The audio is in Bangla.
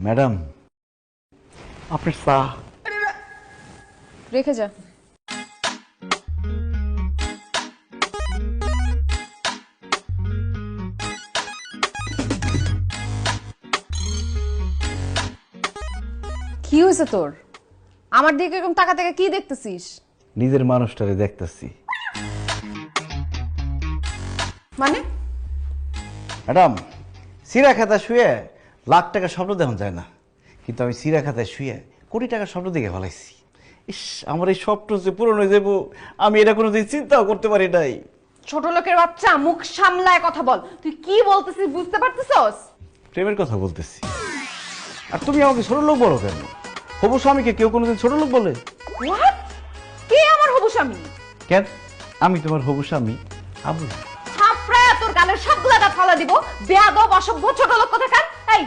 ম্যাডাম আপনার চা। রেখে যা। কি হয়েছে তোর? আমার দিকে এরকম টাকা থেকে কি দেখতেছিস? নিজের মানুষটারে দেখতেছি। মানে ম্যাডাম সিরা খাতা শুয়ে লাখ টাকা স্বপ্ন দেখা যায় না, কিন্তু আমি সিরা খাতায় শুয়ে কোটি টাকার স্বপ্ন দেখে ফেলাইছি। ইস, আমার এই স্বপ্ন যে পূরণ হয়ে যাবো আমি এটা কোনোদিন চিন্তাও করতে পারি নাই। ছোট লোকের বাচ্চা, মুখ সামলায় কথা বল। তুই কি বলতেছিস বুঝতে পারতেছস? প্রেমের কথা বলতেছি। আর তুমি আমাকে ছোট লোক বলো কেন? হবু স্বামীকে কেউ কোনোদিন ছোট লোক বলে? হোয়াট? কে আমার হবু স্বামী? কেন, আমি তোমার হবু স্বামী আবু। থাপড়ায় তোর গালের সবগুলা দাঁত ফালা দিব। বেয়াদব, অসভ্য, ছোট লোক কোথাকার। এই